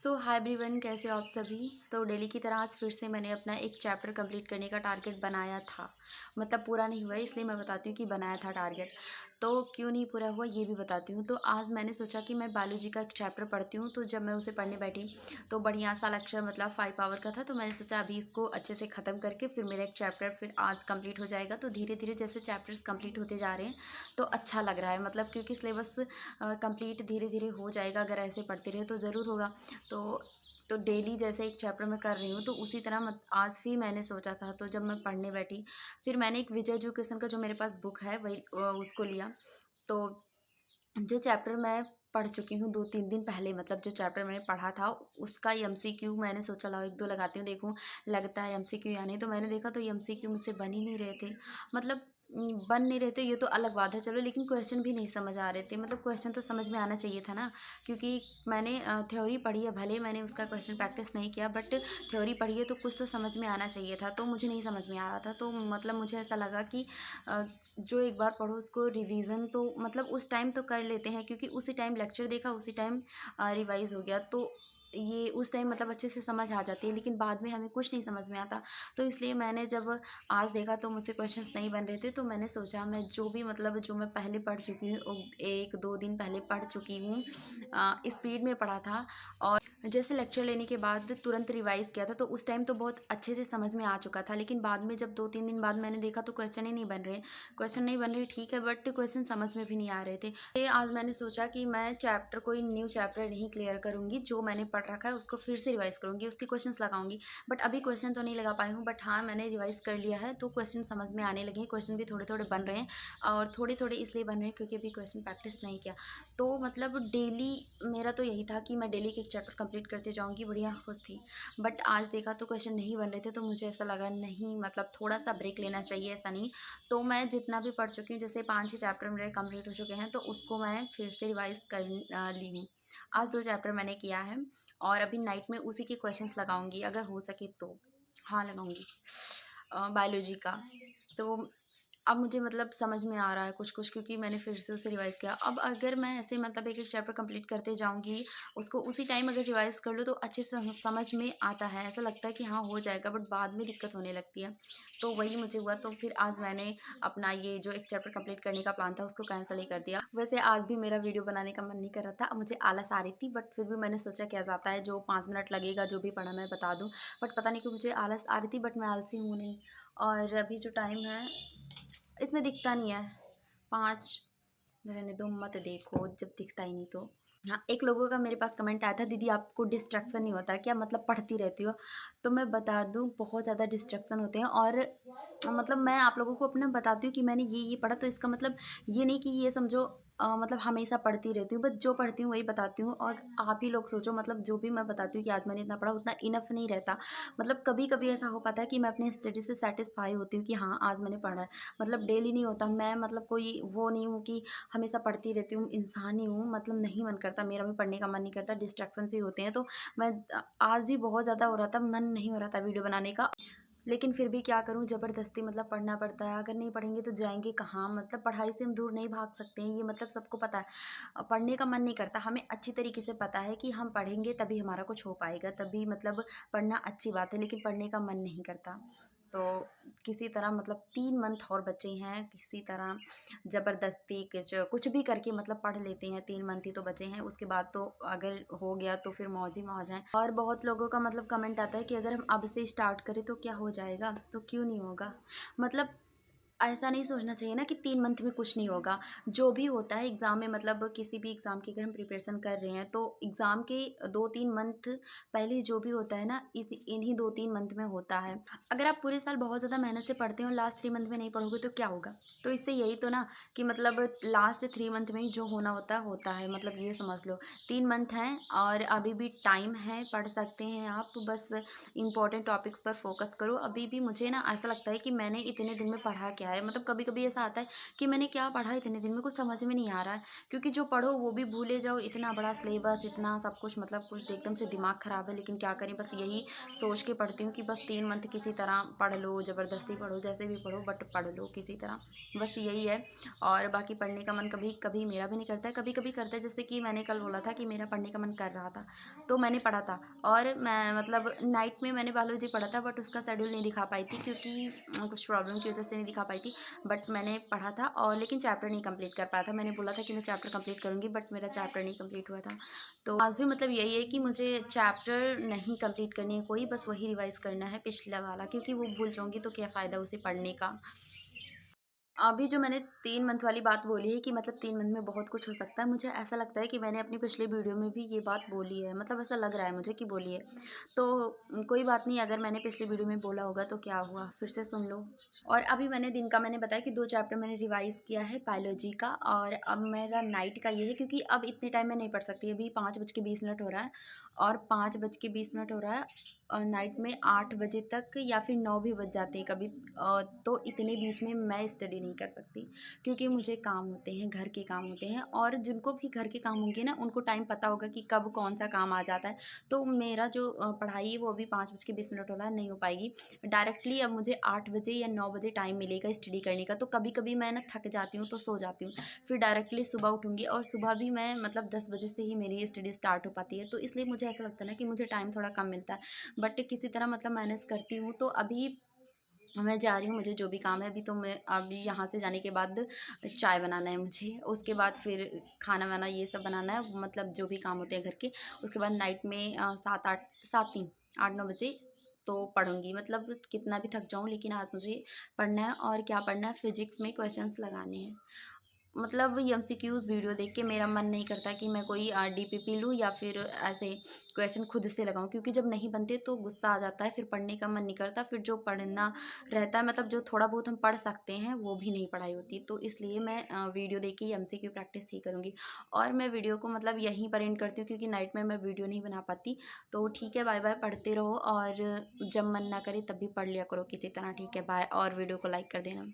सो hi everyone, कैसे हो आप सभी। तो डेली की तरह आज फिर से मैंने अपना एक चैप्टर कंप्लीट करने का टारगेट बनाया था। मतलब पूरा नहीं हुआ है, इसलिए मैं बताती हूँ कि बनाया था टारगेट। तो क्यों नहीं पूरा हुआ ये भी बताती हूँ। तो आज मैंने सोचा कि मैं बायोलॉजी का एक चैप्टर पढ़ती हूँ। तो जब मैं उसे पढ़ने बैठी तो बढ़िया सा लेक्चर मतलब 5 आवर का था। तो मैंने सोचा अभी इसको अच्छे से ख़त्म करके फिर मेरा एक चैप्टर फिर आज कंप्लीट हो जाएगा। तो धीरे धीरे जैसे चैप्टर्स कंप्लीट होते जा रहे हैं तो अच्छा लग रहा है, मतलब क्योंकि सिलेबस कंप्लीट धीरे धीरे हो जाएगा। अगर ऐसे पढ़ते रहे तो ज़रूर होगा। तो डेली जैसे एक चैप्टर मैं कर रही हूँ तो उसी तरह आज भी मैंने सोचा था। तो जब मैं पढ़ने बैठी फिर मैंने एक विजय एजुकेशन का जो मेरे पास बुक है वही उसको लिया। तो जो चैप्टर मैं पढ़ चुकी हूँ 2-3 दिन पहले, मतलब जो चैप्टर मैंने पढ़ा था उसका एमसीक्यू मैंने सोचा लाओ 1-2 लगाती हूँ, देखूँ लगता है एमसीक्यू या नहीं। तो मैंने देखा तो एमसीक्यू मुझसे बन ही नहीं रहे थे। मतलब बन नहीं रहे थे ये तो अलग बात है चलो, लेकिन क्वेश्चन भी नहीं समझ आ रहे थे। मतलब क्वेश्चन तो समझ में आना चाहिए था ना, क्योंकि मैंने थ्योरी पढ़ी है, भले मैंने उसका क्वेश्चन प्रैक्टिस नहीं किया बट थ्योरी पढ़ी है तो कुछ तो समझ में आना चाहिए था। तो मुझे नहीं समझ में आ रहा था। तो मतलब मुझे ऐसा लगा कि जो एक बार पढ़ो उसको रिवीजन तो मतलब उस टाइम तो कर लेते हैं, क्योंकि उसी टाइम लेक्चर देखा उसी टाइम रिवाइज हो गया। तो ये उस टाइम मतलब अच्छे से समझ आ जाती है, लेकिन बाद में हमें कुछ नहीं समझ में आता। तो इसलिए मैंने जब आज देखा तो मुझसे क्वेश्चंस नहीं बन रहे थे। तो मैंने सोचा मैं जो भी मतलब जो मैं पहले पढ़ चुकी हूँ 1-2 दिन पहले पढ़ चुकी हूँ, स्पीड में पढ़ा था और जैसे लेक्चर लेने के बाद तुरंत रिवाइज किया था। तो उस टाइम तो बहुत अच्छे से समझ में आ चुका था, लेकिन बाद में जब 2-3 दिन बाद मैंने देखा तो क्वेश्चन ही नहीं बन रहे। क्वेश्चन नहीं बन रहे ठीक है, बट क्वेश्चन समझ में भी नहीं आ रहे थे। ये आज मैंने सोचा कि मैं चैप्टर कोई न्यू चैप्टर नहीं क्लियर करूँगी, जो मैंने पढ़ रखा है उसको फिर से रिवाइज करूँगी, उसके क्वेश्चंस लगाऊंगी। बट अभी क्वेश्चन तो नहीं लगा पाई हूँ, बट हाँ मैंने रिवाइज कर लिया है तो क्वेश्चन समझ में आने लगे हैं। क्वेश्चन भी थोड़े थोड़े बन रहे हैं और थोड़े थोड़े इसलिए बन रहे हैं क्योंकि अभी क्वेश्चन प्रैक्टिस नहीं किया। तो मतलब डेली मेरा तो यही था कि मैं डेली के एक चैप्टर कंप्लीट करते जाऊँगी, बढ़िया खुश थी। बट आज देखा तो क्वेश्चन नहीं बन रहे थे। तो मुझे ऐसा लगा नहीं, मतलब थोड़ा सा ब्रेक लेना चाहिए, ऐसा नहीं। तो मैं जितना भी पढ़ चुकी हूँ, जैसे 5-6 चैप्टर मेरे कंप्लीट हो चुके हैं तो उसको मैं फिर से रिवाइज कर ली हूँ। आज 2 चैप्टर मैंने किया है और अभी नाइट में उसी के क्वेश्चंस लगाऊंगी अगर हो सके तो। हाँ लगाऊंगी बायोलॉजी का। तो अब मुझे मतलब समझ में आ रहा है कुछ कुछ, क्योंकि मैंने फिर से उसे रिवाइज़ किया। अब अगर मैं ऐसे मतलब एक एक चैप्टर कंप्लीट करते जाऊँगी, उसको उसी टाइम अगर रिवाइज़ कर लूँ तो अच्छे से समझ में आता है, ऐसा लगता है कि हाँ हो जाएगा, बट बाद में दिक्कत होने लगती है। तो वही मुझे हुआ। तो फिर आज मैंने अपना ये जो एक चैप्टर कंप्लीट करने का प्लान था उसको कैंसिल ही कर दिया। वैसे आज भी मेरा वीडियो बनाने का मन नहीं कर रहा था, मुझे आलस आ रही थी, बट फिर भी मैंने सोचा क्या जाता है, जो 5 मिनट लगेगा जो भी पढ़ा मैं बता दूँ। बट पता नहीं क्यों मुझे आलस आ रही थी, बट मैं आलसी हूँ नहीं। और अभी जो टाइम है इसमें दिखता नहीं है 5, रहने दो मत देखो जब दिखता ही नहीं तो। हाँ, एक लोगों का मेरे पास कमेंट आया था, दीदी आपको डिस्ट्रैक्शन नहीं होता क्या, मतलब पढ़ती रहती हो। तो मैं बता दूँ बहुत ज़्यादा डिस्ट्रैक्शन होते हैं। और मतलब मैं आप लोगों को अपना बताती हूँ कि मैंने ये पढ़ा, तो इसका मतलब ये नहीं कि ये समझो मतलब हमेशा पढ़ती रहती हूँ, बस जो पढ़ती हूँ वही बताती हूँ। और आप ही लोग सोचो, मतलब जो भी मैं बताती हूँ कि आज मैंने इतना पढ़ा उतना इनफ नहीं रहता। मतलब कभी कभी ऐसा हो पाता है कि मैं अपनी स्टडी से सेटिस्फाई होती हूँ कि हाँ आज मैंने पढ़ा है। मतलब डेली नहीं होता। मैं मतलब कोई वो नहीं हूँ कि हमेशा पढ़ती रहती हूँ, इंसान ही हूँ। मतलब नहीं मन करता, मेरा भी पढ़ने का मन नहीं करता, डिस्ट्रैक्शन भी होते हैं। तो मैं आज भी बहुत ज़्यादा हो रहा था, मन नहीं हो रहा था वीडियो बनाने का, लेकिन फिर भी क्या करूँ, ज़बरदस्ती मतलब पढ़ना पड़ता है। अगर नहीं पढ़ेंगे तो जाएंगे कहाँ, मतलब पढ़ाई से हम दूर नहीं भाग सकते हैं, ये मतलब सबको पता है। पढ़ने का मन नहीं करता, हमें अच्छी तरीके से पता है कि हम पढ़ेंगे तभी हमारा कुछ हो पाएगा, तभी मतलब पढ़ना अच्छी बात है, लेकिन पढ़ने का मन नहीं करता। तो किसी तरह मतलब 3 मंथ और बचे हैं, किसी तरह ज़बरदस्ती कुछ भी करके मतलब पढ़ लेते हैं। 3 मंथ ही तो बचे हैं, उसके बाद तो अगर हो गया तो फिर मौज ही मौज है। और बहुत लोगों का मतलब कमेंट आता है कि अगर हम अब से स्टार्ट करें तो क्या हो जाएगा, तो क्यों नहीं होगा। मतलब ऐसा नहीं सोचना चाहिए ना कि 3 मंथ में कुछ नहीं होगा। जो भी होता है एग्ज़ाम में, मतलब किसी भी एग्ज़ाम की अगर हम प्रिपरेशन कर रहे हैं तो एग्ज़ाम के 2-3 मंथ पहले जो भी होता है ना, इन्हीं 2-3 मंथ में होता है। अगर आप पूरे साल बहुत ज़्यादा मेहनत से पढ़ते हो, लास्ट 3 मंथ में नहीं पढ़ोगे तो क्या होगा। तो इससे यही तो ना कि मतलब लास्ट 3 मंथ में ही जो होना होता है, मतलब ये समझ लो। 3 मंथ हैं और अभी भी टाइम है, पढ़ सकते हैं आप। बस इम्पोर्टेंट टॉपिक्स पर फोकस करो। अभी भी मुझे ना ऐसा लगता है कि मैंने इतने दिन में पढ़ा क्या है। मतलब कभी-कभी ऐसा आता है कि मैंने क्या पढ़ा इतने दिन में, कुछ समझ में नहीं आ रहा है, क्योंकि जो पढ़ो वो भी भूले जाओ, इतना बड़ा सिलेबस, इतना सब कुछ, मतलब कुछ एकदम से दिमाग ख़राब है। लेकिन क्या करें, बस यही सोच के पढ़ती हूँ कि बस 3 मंथ किसी तरह पढ़ लो, ज़बरदस्ती पढ़ो, जैसे भी पढ़ो बट पढ़ लो किसी तरह, बस यही है। और बाकी पढ़ने का मन कभी-कभी मेरा भी नहीं करता है, कभी-कभी करता है। जैसे कि मैंने कल बोला था कि मेरा पढ़ने का मन कर रहा था, तो मैंने पढ़ा था। और मैं मतलब नाइट में मैंने बायोलॉजी पढ़ा था, बट उसका शेड्यूल नहीं दिखा पाई थी, क्योंकि कुछ प्रॉब्लम की वजह से नहीं दिखा पाई थी। बट मैंने पढ़ा था, और लेकिन चैप्टर नहीं कंप्लीट कर पाया था। मैंने बोला था कि मैं चैप्टर कंप्लीट करूँगी, बट मेरा चैप्टर नहीं कंप्लीट हुआ था। तो आज भी मतलब यही है कि मुझे चैप्टर नहीं कंप्लीट करनी है कोई, बस वही रिवाइज़ करना है पिछला वाला, क्योंकि वो भूल जाऊँगी तो क्या फ़ायदा उसे पढ़ने का। अभी जो मैंने 3 मंथ वाली बात बोली है कि मतलब 3 मंथ में बहुत कुछ हो सकता है, मुझे ऐसा लगता है कि मैंने अपनी पिछले वीडियो में भी ये बात बोली है, मतलब ऐसा लग रहा है मुझे कि बोली है। तो कोई बात नहीं, अगर मैंने पिछली वीडियो में बोला होगा तो क्या हुआ, फिर से सुन लो। और अभी मैंने दिन का मैंने बताया कि 2 चैप्टर मैंने रिवाइज़ किया है बायोलॉजी का, और अब मेरा नाइट का ये है, क्योंकि अब इतने टाइम में नहीं पढ़ सकती। अभी 5:20 हो रहा है, और 5:20 हो रहा है, और नाइट में 8 बजे तक या फिर 9 भी बज जाते हैं कभी। तो इतने बीच में मैं स्टडी नहीं कर सकती, क्योंकि मुझे काम होते हैं, घर के काम होते हैं, और जिनको भी घर के काम होंगे ना, उनको टाइम पता होगा कि कब कौन सा काम आ जाता है। तो मेरा जो पढ़ाई है वो अभी 5:20 हो रहा है, नहीं हो पाएगी। डायरेक्टली अब मुझे 8 बजे या 9 बजे टाइम मिलेगा स्टडी करने का। तो कभी-कभी मैं ना थक जाती हूँ तो सो जाती हूँ। फिर डायरेक्टली सुबह उठूँगी, और सुबह भी मैं मतलब 10 बजे से ही मेरी स्टडी स्टार्ट हो पाती है। तो इसलिए मुझे ऐसा लगता है ना कि मुझे टाइम थोड़ा कम मिलता है। बट किसी तरह मतलब मैनेज करती हूँ। तो अभी मैं जा रही हूँ, मुझे जो भी काम है, अभी तो मैं अभी यहाँ से जाने के बाद चाय बनाना है मुझे, उसके बाद फिर खाना-वाना ये सब बनाना है, मतलब जो भी काम होते हैं घर के। उसके बाद नाइट में 7-8 7 नहीं 8-9 बजे तो पढ़ूँगी। मतलब कितना भी थक जाऊँ, लेकिन आज मुझे पढ़ना है। और क्या पढ़ना है, फिज़िक्स में क्वेश्चंस लगाने हैं। मतलब एमसीक्यूज़ वीडियो देख के मेरा मन नहीं करता कि मैं कोई डीपीपी लूँ या फिर ऐसे क्वेश्चन खुद से लगाऊँ, क्योंकि जब नहीं बनते तो गुस्सा आ जाता है, फिर पढ़ने का मन नहीं करता। फिर जो पढ़ना रहता है, मतलब जो थोड़ा बहुत हम पढ़ सकते हैं, वो भी नहीं पढ़ाई होती। तो इसलिए मैं वीडियो देख के ही एमसीक्यू प्रैक्टिस ही करूँगी। और मैं वीडियो को मतलब यहीं पर एंड करती हूँ, क्योंकि नाइट में मैं वीडियो नहीं बना पाती। तो ठीक है, बाय-बाय, पढ़ते रहो, और जब मन ना करे तब भी पढ़ लिया करो किसी तरह। ठीक है, बाय, और वीडियो को लाइक कर देना।